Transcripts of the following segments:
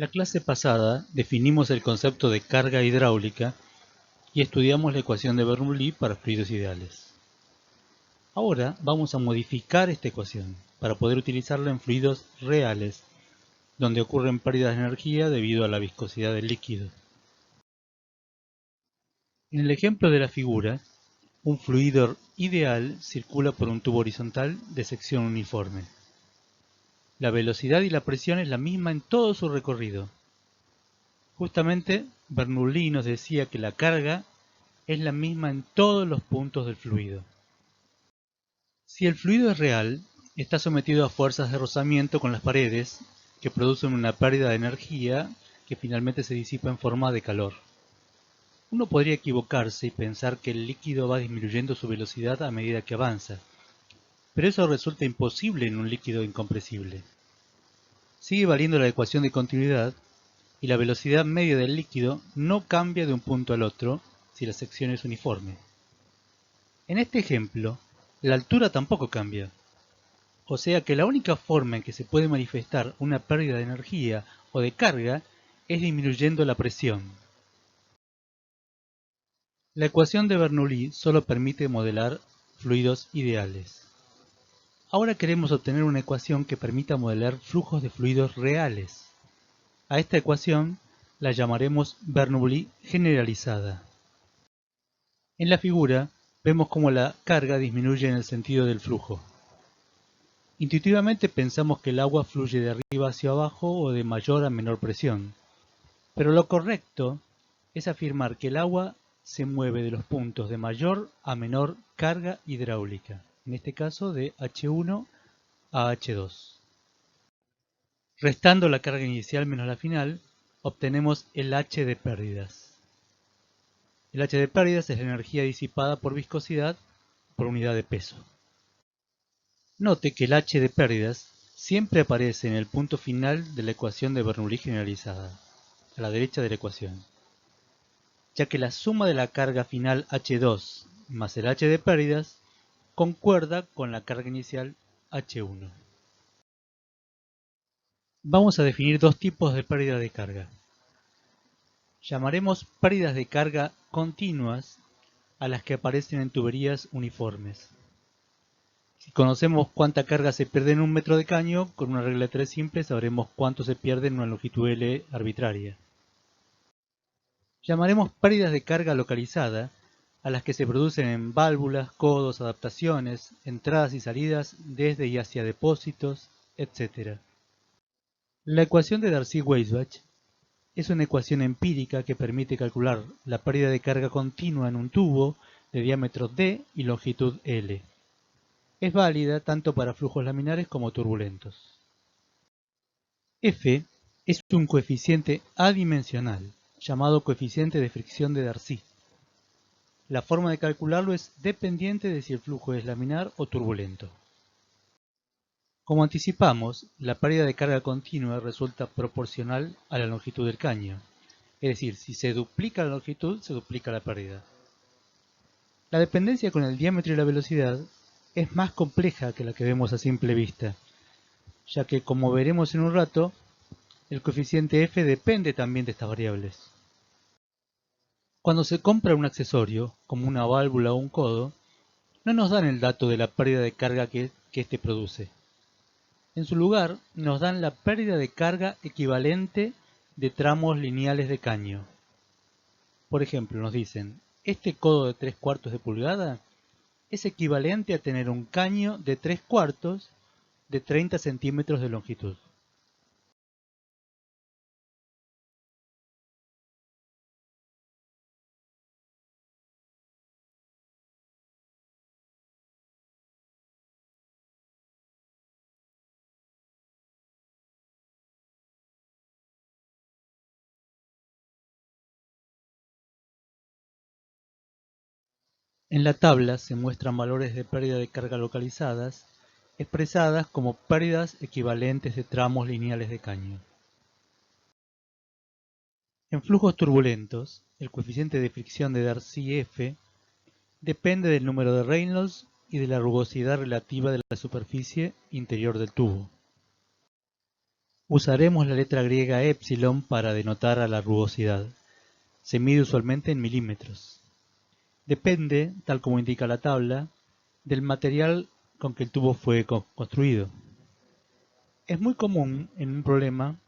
La clase pasada definimos el concepto de carga hidráulica y estudiamos la ecuación de Bernoulli para fluidos ideales. Ahora vamos a modificar esta ecuación para poder utilizarla en fluidos reales, donde ocurren pérdidas de energía debido a la viscosidad del líquido. En el ejemplo de la figura, un fluido ideal circula por un tubo horizontal de sección uniforme. La velocidad y la presión es la misma en todo su recorrido. Justamente, Bernoulli nos decía que la carga es la misma en todos los puntos del fluido. Si el fluido es real, está sometido a fuerzas de rozamiento con las paredes que producen una pérdida de energía que finalmente se disipa en forma de calor. Uno podría equivocarse y pensar que el líquido va disminuyendo su velocidad a medida que avanza, pero eso resulta imposible en un líquido incompresible. Sigue valiendo la ecuación de continuidad y la velocidad media del líquido no cambia de un punto al otro si la sección es uniforme. En este ejemplo, la altura tampoco cambia, o sea que la única forma en que se puede manifestar una pérdida de energía o de carga es disminuyendo la presión. La ecuación de Bernoulli solo permite modelar fluidos ideales. Ahora queremos obtener una ecuación que permita modelar flujos de fluidos reales. A esta ecuación la llamaremos Bernoulli generalizada. En la figura vemos cómo la carga disminuye en el sentido del flujo. Intuitivamente pensamos que el agua fluye de arriba hacia abajo o de mayor a menor presión, pero lo correcto es afirmar que el agua se mueve de los puntos de mayor a menor carga hidráulica, en este caso de H1 a H2. Restando la carga inicial menos la final, obtenemos el H de pérdidas. El H de pérdidas es la energía disipada por viscosidad por unidad de peso. Note que el H de pérdidas siempre aparece en el punto final de la ecuación de Bernoulli generalizada, a la derecha de la ecuación, ya que la suma de la carga final H2 más el H de pérdidas concuerda con la carga inicial H1. Vamos a definir dos tipos de pérdida de carga. Llamaremos pérdidas de carga continuas a las que aparecen en tuberías uniformes. Si conocemos cuánta carga se pierde en un metro de caño, con una regla de 3 simple sabremos cuánto se pierde en una longitud L arbitraria. Llamaremos pérdidas de carga localizada a las que se producen en válvulas, codos, adaptaciones, entradas y salidas desde y hacia depósitos, etc. La ecuación de Darcy-Weisbach es una ecuación empírica que permite calcular la pérdida de carga continua en un tubo de diámetro D y longitud L. Es válida tanto para flujos laminares como turbulentos. F es un coeficiente adimensional, llamado coeficiente de fricción de Darcy. La forma de calcularlo es dependiente de si el flujo es laminar o turbulento. Como anticipamos, la pérdida de carga continua resulta proporcional a la longitud del caño. Es decir, si se duplica la longitud, se duplica la pérdida. La dependencia con el diámetro y la velocidad es más compleja que la que vemos a simple vista, ya que, como veremos en un rato, el coeficiente f depende también de estas variables. Cuando se compra un accesorio, como una válvula o un codo, no nos dan el dato de la pérdida de carga que éste produce. En su lugar, nos dan la pérdida de carga equivalente de tramos lineales de caño. Por ejemplo, nos dicen, este codo de 3/4 de pulgada es equivalente a tener un caño de 3/4 de 30 centímetros de longitud. En la tabla se muestran valores de pérdida de carga localizadas, expresadas como pérdidas equivalentes de tramos lineales de caño. En flujos turbulentos, el coeficiente de fricción de Darcy-F depende del número de Reynolds y de la rugosidad relativa de la superficie interior del tubo. Usaremos la letra griega epsilon para denotar a la rugosidad. Se mide usualmente en milímetros. Depende, tal como indica la tabla, del material con que el tubo fue construido. Es muy común en un problema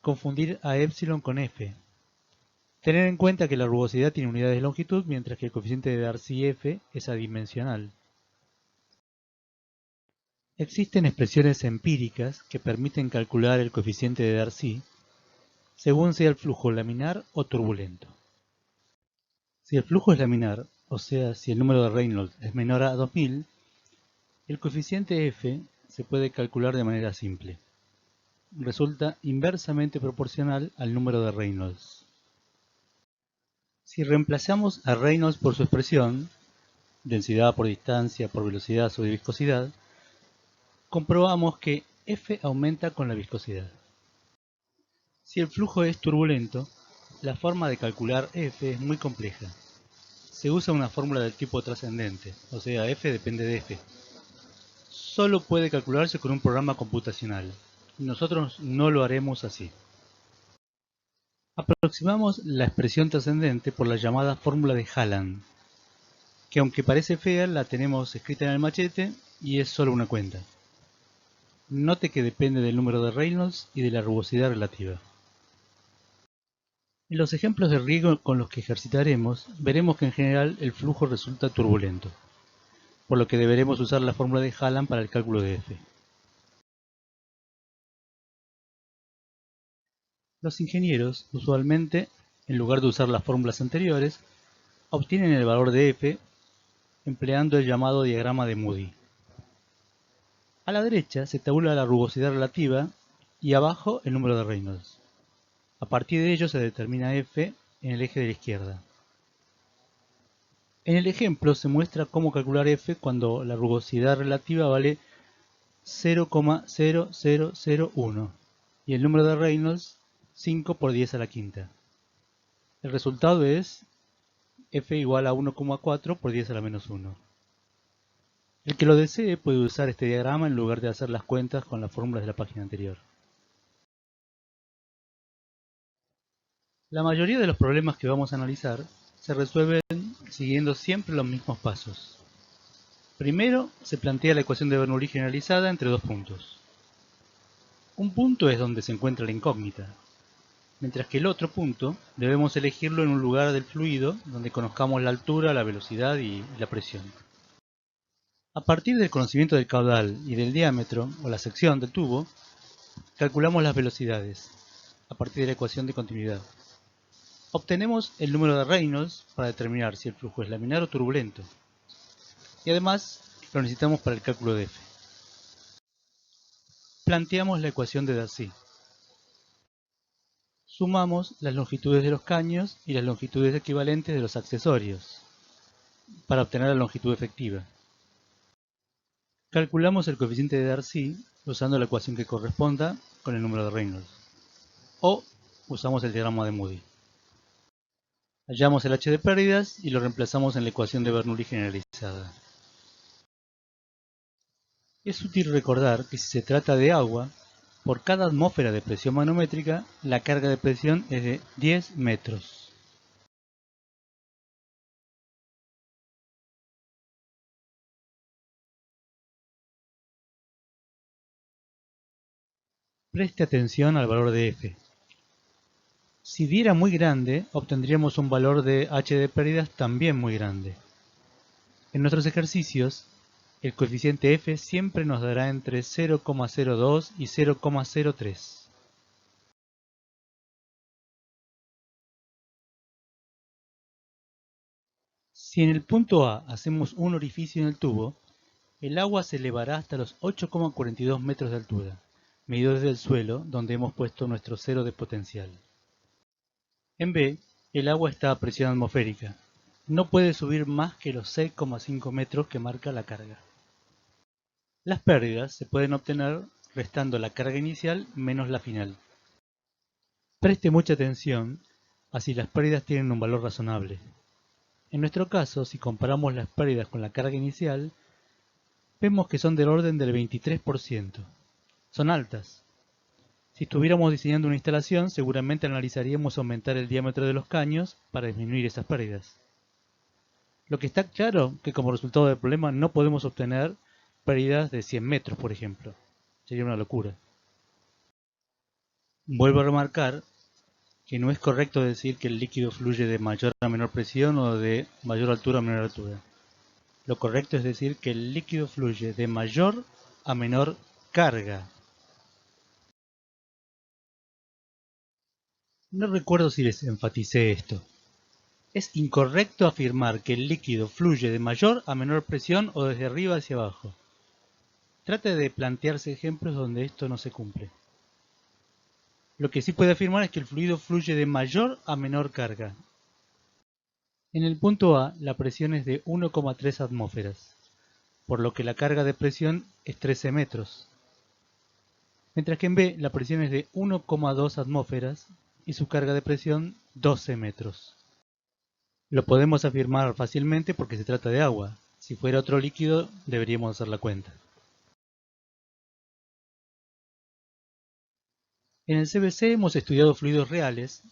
confundir a epsilon con F. Tener en cuenta que la rugosidad tiene unidades de longitud, mientras que el coeficiente de Darcy F es adimensional. Existen expresiones empíricas que permiten calcular el coeficiente de Darcy según sea el flujo laminar o turbulento. Si el flujo es laminar, o sea, si el número de Reynolds es menor a 2000, el coeficiente F se puede calcular de manera simple. Resulta inversamente proporcional al número de Reynolds. Si reemplazamos a Reynolds por su expresión, densidad por distancia por velocidad sobre viscosidad, comprobamos que F aumenta con la viscosidad. Si el flujo es turbulento, la forma de calcular F es muy compleja. Se usa una fórmula del tipo trascendente, o sea, F depende de F. Solo puede calcularse con un programa computacional. Nosotros no lo haremos así. Aproximamos la expresión trascendente por la llamada fórmula de Hallan, que aunque parece fea, la tenemos escrita en el machete y es solo una cuenta. Note que depende del número de Reynolds y de la rugosidad relativa. En los ejemplos de riego con los que ejercitaremos, veremos que en general el flujo resulta turbulento, por lo que deberemos usar la fórmula de Hallan para el cálculo de F. Los ingenieros, usualmente, en lugar de usar las fórmulas anteriores, obtienen el valor de F empleando el llamado diagrama de Moody. A la derecha se tabula la rugosidad relativa y abajo el número de Reynolds. A partir de ello se determina F en el eje de la izquierda. En el ejemplo se muestra cómo calcular F cuando la rugosidad relativa vale 0,0001 y el número de Reynolds 5 por 10 a la quinta. El resultado es F igual a 1,4 por 10 a la menos 1. El que lo desee puede usar este diagrama en lugar de hacer las cuentas con las fórmulas de la página anterior. La mayoría de los problemas que vamos a analizar se resuelven siguiendo siempre los mismos pasos. Primero, se plantea la ecuación de Bernoulli generalizada entre dos puntos. Un punto es donde se encuentra la incógnita, mientras que el otro punto debemos elegirlo en un lugar del fluido donde conozcamos la altura, la velocidad y la presión. A partir del conocimiento del caudal y del diámetro o la sección del tubo, calculamos las velocidades a partir de la ecuación de continuidad. Obtenemos el número de Reynolds para determinar si el flujo es laminar o turbulento. Y además lo necesitamos para el cálculo de F. Planteamos la ecuación de Darcy. Sumamos las longitudes de los caños y las longitudes equivalentes de los accesorios para obtener la longitud efectiva. Calculamos el coeficiente de Darcy usando la ecuación que corresponda con el número de Reynolds. O usamos el diagrama de Moody. Hallamos el H de pérdidas y lo reemplazamos en la ecuación de Bernoulli generalizada. Es útil recordar que si se trata de agua, por cada atmósfera de presión manométrica, la carga de presión es de 10 metros. Preste atención al valor de F. Si diera muy grande, obtendríamos un valor de H de pérdidas también muy grande. En nuestros ejercicios, el coeficiente F siempre nos dará entre 0,02 y 0,03. Si en el punto A hacemos un orificio en el tubo, el agua se elevará hasta los 8,42 metros de altura, medido desde el suelo donde hemos puesto nuestro cero de potencial. En B, el agua está a presión atmosférica. No puede subir más que los 6,5 metros que marca la carga. Las pérdidas se pueden obtener restando la carga inicial menos la final. Preste mucha atención a si las pérdidas tienen un valor razonable. En nuestro caso, si comparamos las pérdidas con la carga inicial, vemos que son del orden del 23%. Son altas. Si estuviéramos diseñando una instalación, seguramente analizaríamos aumentar el diámetro de los caños para disminuir esas pérdidas. Lo que está claro que como resultado del problema no podemos obtener pérdidas de 100 metros, por ejemplo. Sería una locura. Vuelvo a remarcar que no es correcto decir que el líquido fluye de mayor a menor presión o de mayor altura a menor altura. Lo correcto es decir que el líquido fluye de mayor a menor carga. No recuerdo si les enfaticé esto. Es incorrecto afirmar que el líquido fluye de mayor a menor presión o desde arriba hacia abajo. Trate de plantearse ejemplos donde esto no se cumple. Lo que sí puede afirmar es que el fluido fluye de mayor a menor carga. En el punto A, la presión es de 1,3 atmósferas, por lo que la carga de presión es 13 metros. Mientras que en B, la presión es de 1,2 atmósferas y su carga de presión 12 metros. Lo podemos afirmar fácilmente porque se trata de agua. Si fuera otro líquido, deberíamos hacer la cuenta. En el CBC hemos estudiado fluidos reales,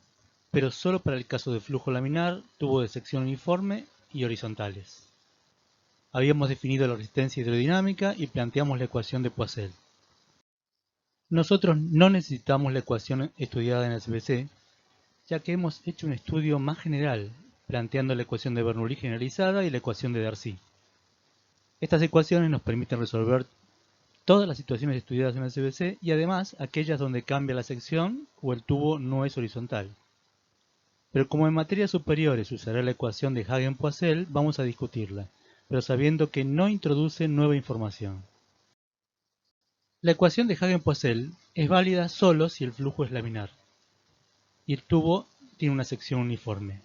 pero solo para el caso de flujo laminar, tubo de sección uniforme y horizontales. Habíamos definido la resistencia hidrodinámica y planteamos la ecuación de Poiseuille. Nosotros no necesitamos la ecuación estudiada en el CBC, ya que hemos hecho un estudio más general, planteando la ecuación de Bernoulli generalizada y la ecuación de Darcy. Estas ecuaciones nos permiten resolver todas las situaciones estudiadas en el CBC y además aquellas donde cambia la sección o el tubo no es horizontal. Pero como en materias superiores usará la ecuación de Hagen-Poiseuille, vamos a discutirla, pero sabiendo que no introduce nueva información. La ecuación de Hagen-Poiseuille es válida solo si el flujo es laminar y el tubo tiene una sección uniforme.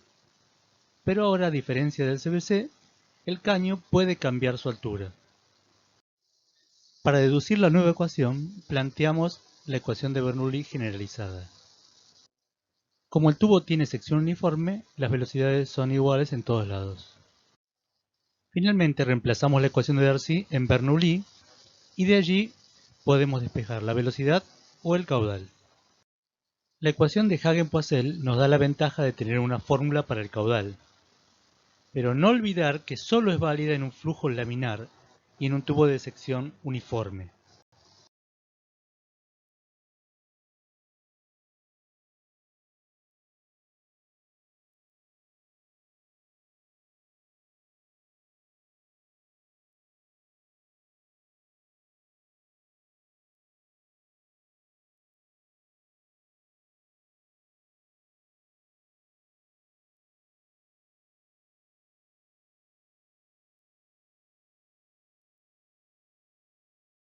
Pero ahora, a diferencia del CBC, el caño puede cambiar su altura. Para deducir la nueva ecuación, planteamos la ecuación de Bernoulli generalizada. Como el tubo tiene sección uniforme, las velocidades son iguales en todos lados. Finalmente reemplazamos la ecuación de Darcy en Bernoulli y de allí podemos despejar la velocidad o el caudal. La ecuación de Hagen-Poiseuille nos da la ventaja de tener una fórmula para el caudal, pero no olvidar que solo es válida en un flujo laminar y en un tubo de sección uniforme.